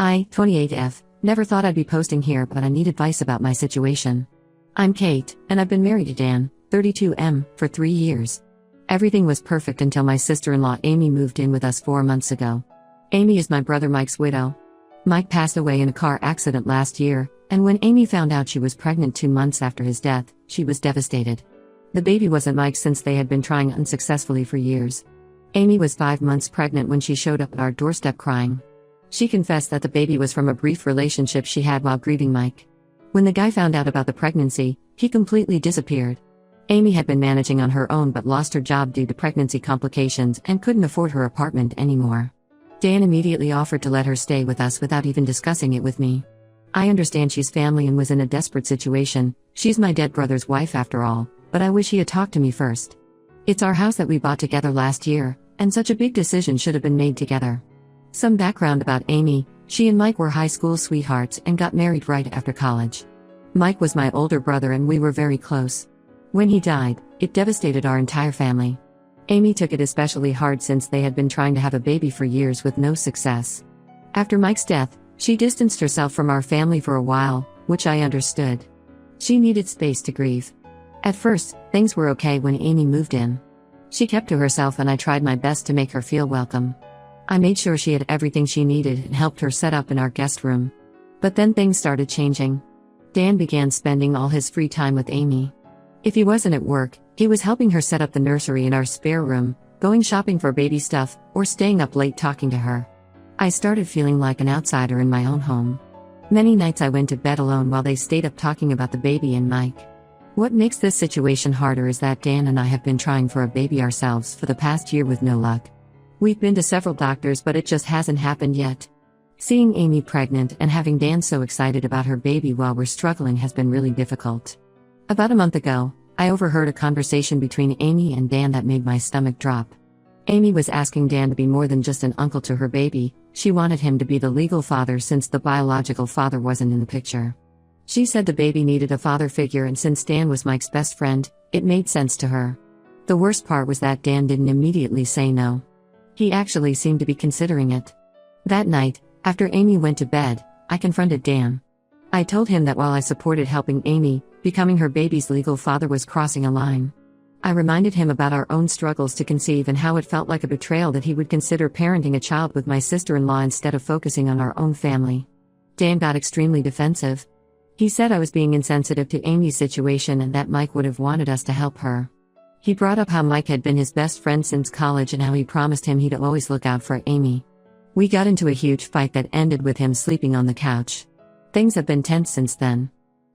I, 28F, never thought I'd be posting here, but I need advice about my situation. I'm Kate, and I've been married to Dan, 32M, for 3 years. Everything was perfect until my sister-in-law Amy moved in with us 4 months ago. Amy is my brother Mike's widow. Mike passed away in a car accident last year, and when Amy found out she was pregnant 2 months after his death, she was devastated. The baby wasn't Mike's since they had been trying unsuccessfully for years. Amy was 5 months pregnant when she showed up at our doorstep crying. She confessed that the baby was from a brief relationship she had while grieving Mike. When the guy found out about the pregnancy, he completely disappeared. Amy had been managing on her own but lost her job due to pregnancy complications and couldn't afford her apartment anymore. Dan immediately offered to let her stay with us without even discussing it with me. I understand she's family and was in a desperate situation. She's my dead brother's wife after all, but I wish he had talked to me first. It's our house that we bought together last year, and such a big decision should have been made together. Some background about Amy: she and Mike were high school sweethearts and got married right after college. Mike was my older brother and we were very close. When he died, it devastated our entire family. Amy took it especially hard since they had been trying to have a baby for years with no success. After Mike's death, she distanced herself from our family for a while, which I understood. She needed space to grieve. At first, things were okay when Amy moved in. She kept to herself and I tried my best to make her feel welcome. I made sure she had everything she needed and helped her set up in our guest room. But then things started changing. Dan began spending all his free time with Amy. If he wasn't at work, he was helping her set up the nursery in our spare room, going shopping for baby stuff, or staying up late talking to her. I started feeling like an outsider in my own home. Many nights I went to bed alone while they stayed up talking about the baby and Mike. What makes this situation harder is that Dan and I have been trying for a baby ourselves for the past year with no luck. We've been to several doctors but it just hasn't happened yet. Seeing Amy pregnant and having Dan so excited about her baby while we're struggling has been really difficult. About a month ago, I overheard a conversation between Amy and Dan that made my stomach drop. Amy was asking Dan to be more than just an uncle to her baby. She wanted him to be the legal father since the biological father wasn't in the picture. She said the baby needed a father figure, and since Dan was Mike's best friend, it made sense to her. The worst part was that Dan didn't immediately say no. He actually seemed to be considering it. That night, after Amy went to bed, I confronted Dan. I told him that while I supported helping Amy, becoming her baby's legal father was crossing a line. I reminded him about our own struggles to conceive and how it felt like a betrayal that he would consider parenting a child with my sister-in-law instead of focusing on our own family. Dan got extremely defensive. He said I was being insensitive to Amy's situation and that Mike would have wanted us to help her. He brought up how Mike had been his best friend since college and how he promised him he'd always look out for Amy. We got into a huge fight that ended with him sleeping on the couch. Things have been tense since then.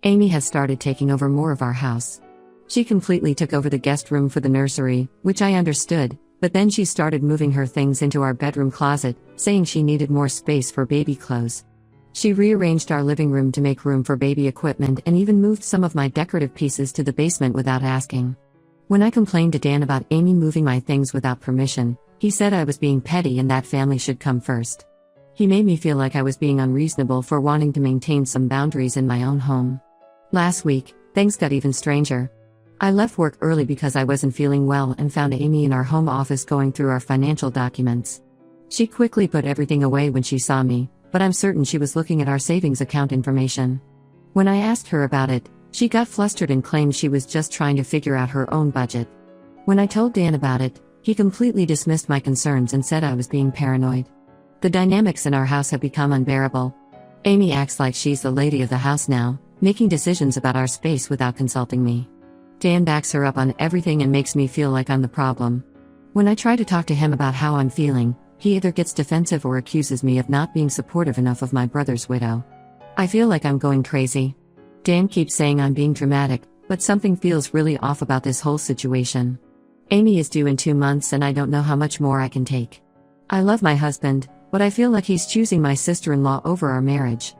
Amy has started taking over more of our house. She completely took over the guest room for the nursery, which I understood, but then she started moving her things into our bedroom closet, saying she needed more space for baby clothes. She rearranged our living room to make room for baby equipment and even moved some of my decorative pieces to the basement without asking. When I complained to Dan about Amy moving my things without permission, he said I was being petty and that family should come first. He made me feel like I was being unreasonable for wanting to maintain some boundaries in my own home. Last week, things got even stranger. I left work early because I wasn't feeling well and found Amy in our home office going through our financial documents. She quickly put everything away when she saw me, but I'm certain she was looking at our savings account information. When I asked her about it, she got flustered and claimed she was just trying to figure out her own budget. When I told Dan about it, he completely dismissed my concerns and said I was being paranoid. The dynamics in our house have become unbearable. Amy acts like she's the lady of the house now, making decisions about our space without consulting me. Dan backs her up on everything and makes me feel like I'm the problem. When I try to talk to him about how I'm feeling, he either gets defensive or accuses me of not being supportive enough of my brother's widow. I feel like I'm going crazy. Dan keeps saying I'm being dramatic, but something feels really off about this whole situation. Amy is due in 2 months and I don't know how much more I can take. I love my husband, but I feel like he's choosing my sister-in-law over our marriage.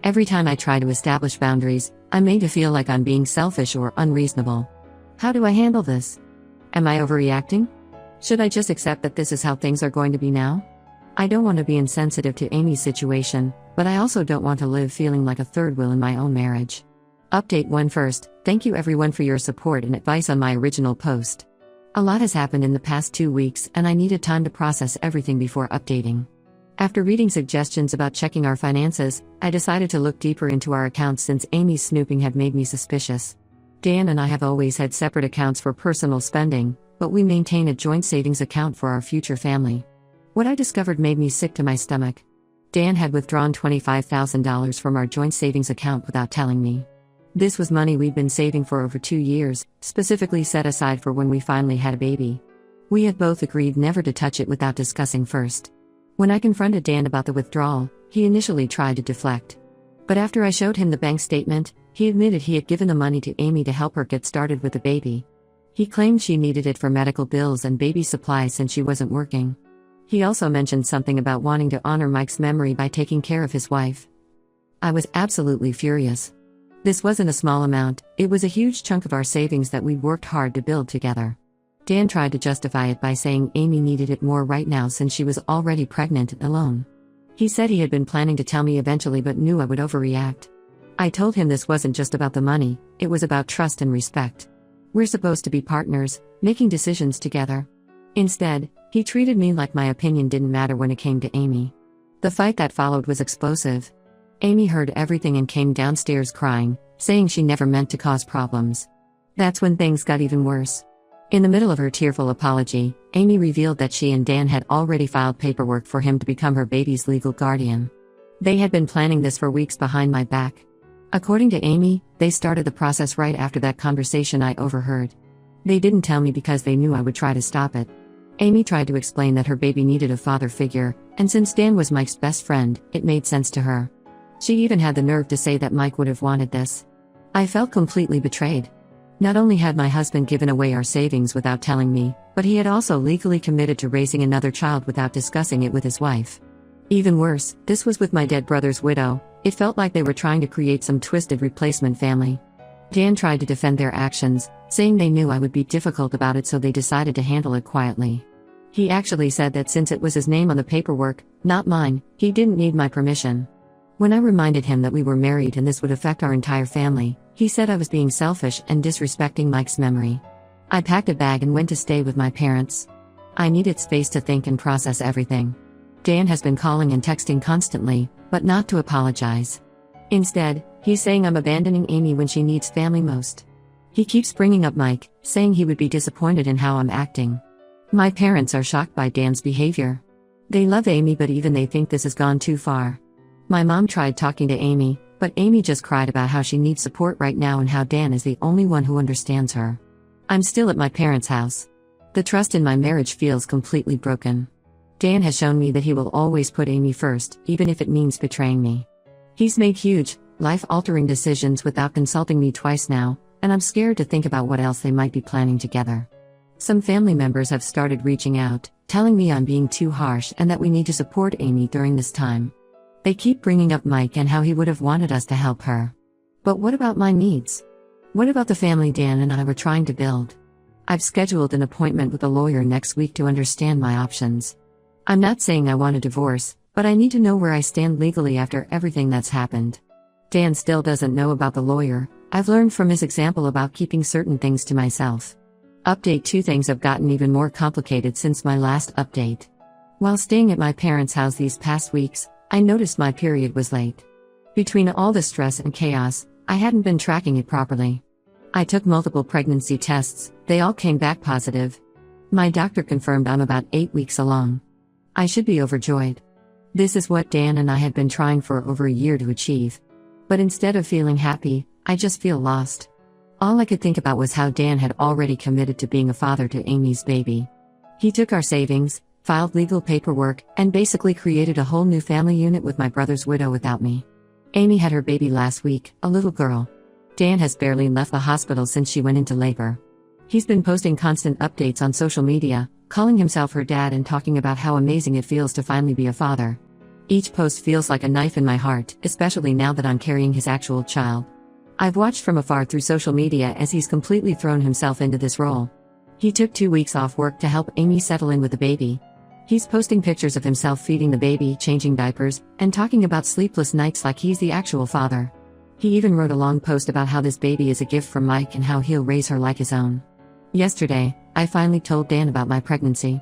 Every time I try to establish boundaries, I'm made to feel like I'm being selfish or unreasonable. How do I handle this? Am I overreacting? Should I just accept that this is how things are going to be now? I don't want to be insensitive to Amy's situation, but I also don't want to live feeling like a third wheel in my own marriage. Update 1 first, thank you everyone for your support and advice on my original post. A lot has happened in the past 2 weeks and I needed time to process everything before updating. After reading suggestions about checking our finances, I decided to look deeper into our accounts since Amy's snooping had made me suspicious. Dan and I have always had separate accounts for personal spending, but we maintain a joint savings account for our future family. What I discovered made me sick to my stomach. Dan had withdrawn $25,000 from our joint savings account without telling me. This was money we'd been saving for over 2 years, specifically set aside for when we finally had a baby. We had both agreed never to touch it without discussing first. When I confronted Dan about the withdrawal, he initially tried to deflect. But after I showed him the bank statement, he admitted he had given the money to Amy to help her get started with the baby. He claimed she needed it for medical bills and baby supplies since she wasn't working. He also mentioned something about wanting to honor Mike's memory by taking care of his wife. I was absolutely furious. This wasn't a small amount, it was a huge chunk of our savings that we'd worked hard to build together. Dan tried to justify it by saying Amy needed it more right now since she was already pregnant and alone. He said he had been planning to tell me eventually but knew I would overreact. I told him this wasn't just about the money, it was about trust and respect. We're supposed to be partners, making decisions together. Instead, he treated me like my opinion didn't matter when it came to Amy. The fight that followed was explosive. Amy heard everything and came downstairs crying, saying she never meant to cause problems. That's when things got even worse. In the middle of her tearful apology, Amy revealed that she and Dan had already filed paperwork for him to become her baby's legal guardian. They had been planning this for weeks behind my back. According to Amy, they started the process right after that conversation I overheard. They didn't tell me because they knew I would try to stop it. Amy tried to explain that her baby needed a father figure, and since Dan was Mike's best friend, it made sense to her. She even had the nerve to say that Mike would have wanted this. I felt completely betrayed. Not only had my husband given away our savings without telling me, but he had also legally committed to raising another child without discussing it with his wife. Even worse, this was with my dead brother's widow. It felt like they were trying to create some twisted replacement family. Dan tried to defend their actions, saying they knew I would be difficult about it so they decided to handle it quietly. He actually said that since it was his name on the paperwork, not mine, he didn't need my permission. When I reminded him that we were married and this would affect our entire family, he said I was being selfish and disrespecting Mike's memory. I packed a bag and went to stay with my parents. I needed space to think and process everything. Dan has been calling and texting constantly, but not to apologize. Instead, he's saying I'm abandoning Amy when she needs family most. He keeps bringing up Mike, saying he would be disappointed in how I'm acting. My parents are shocked by Dan's behavior. They love Amy but even they think this has gone too far. My mom tried talking to Amy, but Amy just cried about how she needs support right now and how Dan is the only one who understands her. I'm still at my parents' house. The trust in my marriage feels completely broken. Dan has shown me that he will always put Amy first, even if it means betraying me. He's made huge, life-altering decisions without consulting me twice now, and I'm scared to think about what else they might be planning together. Some family members have started reaching out, telling me I'm being too harsh and that we need to support Amy during this time. They keep bringing up Mike and how he would have wanted us to help her. But what about my needs? What about the family Dan and I were trying to build? I've scheduled an appointment with a lawyer next week to understand my options. I'm not saying I want a divorce, but I need to know where I stand legally after everything that's happened. Dan still doesn't know about the lawyer. I've learned from his example about keeping certain things to myself. Update 2: Things have gotten even more complicated since my last update. While staying at my parents' house these past weeks, I noticed my period was late. Between all the stress and chaos, I hadn't been tracking it properly. I took multiple pregnancy tests, they all came back positive. My doctor confirmed I'm about 8 weeks along. I should be overjoyed. This is what Dan and I had been trying for over a year to achieve. But instead of feeling happy, I just feel lost. All I could think about was how Dan had already committed to being a father to Amy's baby. He took our savings, filed legal paperwork, and basically created a whole new family unit with my brother's widow without me. Amy had her baby last week, a little girl. Dan has barely left the hospital since she went into labor. He's been posting constant updates on social media, calling himself her dad and talking about how amazing it feels to finally be a father. Each post feels like a knife in my heart, especially now that I'm carrying his actual child. I've watched from afar through social media as he's completely thrown himself into this role. He took 2 weeks off work to help Amy settle in with the baby. He's posting pictures of himself feeding the baby, changing diapers, and talking about sleepless nights like he's the actual father. He even wrote a long post about how this baby is a gift from Mike and how he'll raise her like his own. Yesterday, I finally told Dan about my pregnancy.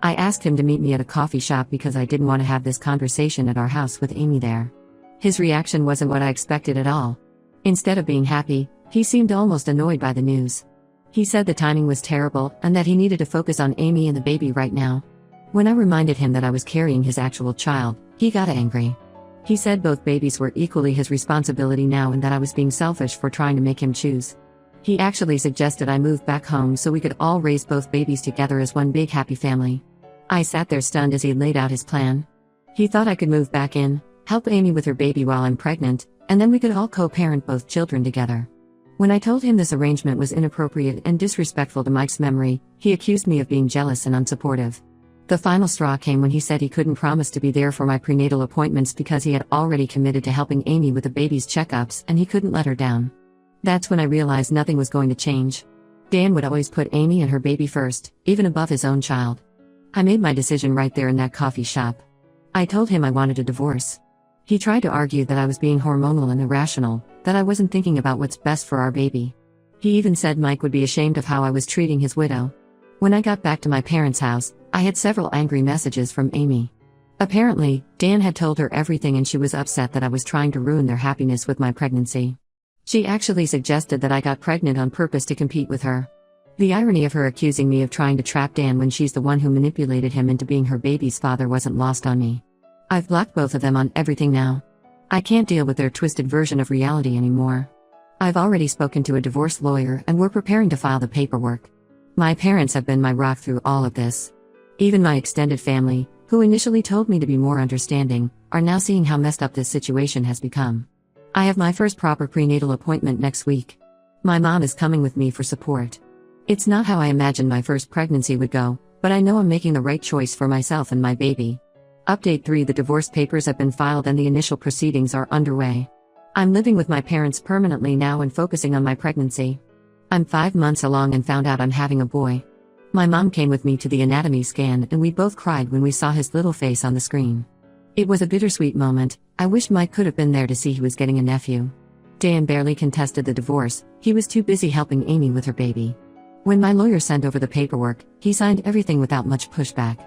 I asked him to meet me at a coffee shop because I didn't want to have this conversation at our house with Amy there. His reaction wasn't what I expected at all. Instead of being happy, he seemed almost annoyed by the news. He said the timing was terrible and that he needed to focus on Amy and the baby right now. When I reminded him that I was carrying his actual child, he got angry. He said both babies were equally his responsibility now and that I was being selfish for trying to make him choose. He actually suggested I move back home so we could all raise both babies together as one big happy family. I sat there stunned as he laid out his plan. He thought I could move back in, help Amy with her baby while I'm pregnant, and then we could all co-parent both children together. When I told him this arrangement was inappropriate and disrespectful to Mike's memory, he accused me of being jealous and unsupportive. The final straw came when he said he couldn't promise to be there for my prenatal appointments because he had already committed to helping Amy with the baby's checkups and he couldn't let her down. That's when I realized nothing was going to change. Dan would always put Amy and her baby first, even above his own child. I made my decision right there in that coffee shop. I told him I wanted a divorce. He tried to argue that I was being hormonal and irrational, that I wasn't thinking about what's best for our baby. He even said Mike would be ashamed of how I was treating his widow. When I got back to my parents' house, I had several angry messages from Amy. Apparently, Dan had told her everything and she was upset that I was trying to ruin their happiness with my pregnancy. She actually suggested that I got pregnant on purpose to compete with her. The irony of her accusing me of trying to trap Dan when she's the one who manipulated him into being her baby's father wasn't lost on me. I've blocked both of them on everything now. I can't deal with their twisted version of reality anymore. I've already spoken to a divorce lawyer and we're preparing to file the paperwork. My parents have been my rock through all of this. Even my extended family, who initially told me to be more understanding, are now seeing how messed up this situation has become. I have my first proper prenatal appointment next week. My mom is coming with me for support. It's not how I imagined my first pregnancy would go, but I know I'm making the right choice for myself and my baby. Update 3: The divorce papers have been filed and the initial proceedings are underway. I'm living with my parents permanently now and focusing on my pregnancy. I'm 5 months along and found out I'm having a boy. My mom came with me to the anatomy scan and we both cried when we saw his little face on the screen. It was a bittersweet moment. I wish Mike could have been there to see he was getting a nephew. Dan barely contested the divorce, he was too busy helping Amy with her baby. When my lawyer sent over the paperwork, he signed everything without much pushback.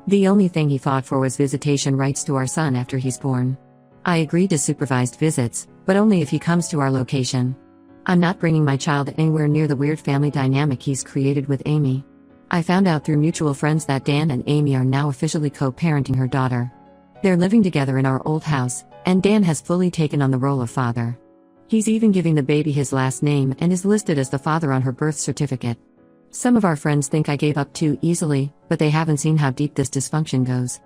The only thing he fought for was visitation rights to our son after he's born. I agreed to supervised visits, but only if he comes to our location. I'm not bringing my child anywhere near the weird family dynamic he's created with Amy. I found out through mutual friends that Dan and Amy are now officially co-parenting her daughter. They're living together in our old house, and Dan has fully taken on the role of father. He's even giving the baby his last name and is listed as the father on her birth certificate. Some of our friends think I gave up too easily, but they haven't seen how deep this dysfunction goes.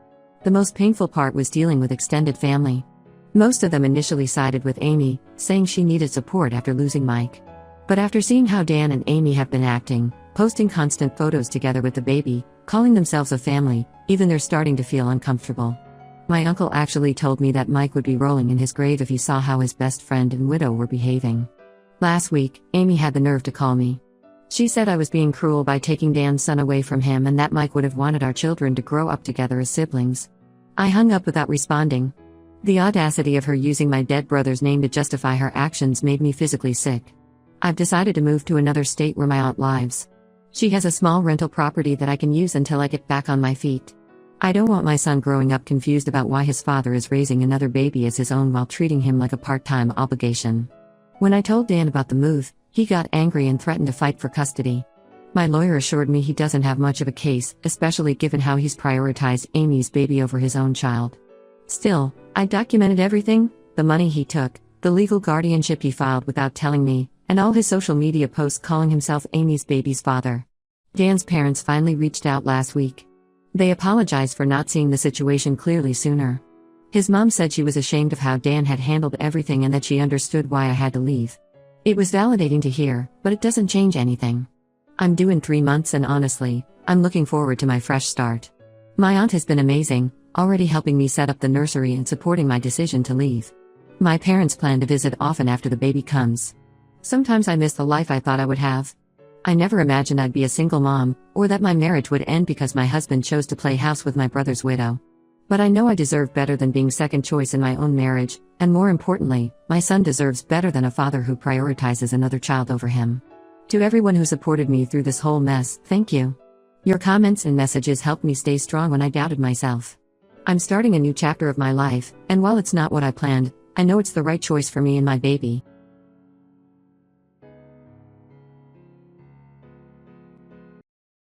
The most painful part was dealing with extended family. Most of them initially sided with Amy, saying she needed support after losing Mike. But after seeing how Dan and Amy have been acting, posting constant photos together with the baby, calling themselves a family, even they're starting to feel uncomfortable. My uncle actually told me that Mike would be rolling in his grave if he saw how his best friend and widow were behaving. Last week, Amy had the nerve to call me. She said I was being cruel by taking Dan's son away from him and that Mike would have wanted our children to grow up together as siblings. I hung up without responding. The audacity of her using my dead brother's name to justify her actions made me physically sick. I've decided to move to another state where my aunt lives. She has a small rental property that I can use until I get back on my feet. I don't want my son growing up confused about why his father is raising another baby as his own while treating him like a part-time obligation. When I told Dan about the move, he got angry and threatened to fight for custody. My lawyer assured me he doesn't have much of a case, especially given how he's prioritized Amy's baby over his own child. Still, I documented everything: the money he took, the legal guardianship he filed without telling me, and all his social media posts calling himself Amy's baby's father. Dan's parents finally reached out last week. They apologized for not seeing the situation clearly sooner. His mom said she was ashamed of how Dan had handled everything and that she understood why I had to leave. It was validating to hear, but it doesn't change anything. I'm due in 3 months and honestly, I'm looking forward to my fresh start. My aunt has been amazing, already helping me set up the nursery and supporting my decision to leave. My parents plan to visit often after the baby comes. Sometimes I miss the life I thought I would have. I never imagined I'd be a single mom, or that my marriage would end because my husband chose to play house with my brother's widow. But I know I deserve better than being second choice in my own marriage, and more importantly, my son deserves better than a father who prioritizes another child over him. To everyone who supported me through this whole mess, thank you. Your comments and messages helped me stay strong when I doubted myself. I'm starting a new chapter of my life, and while it's not what I planned, I know it's the right choice for me and my baby.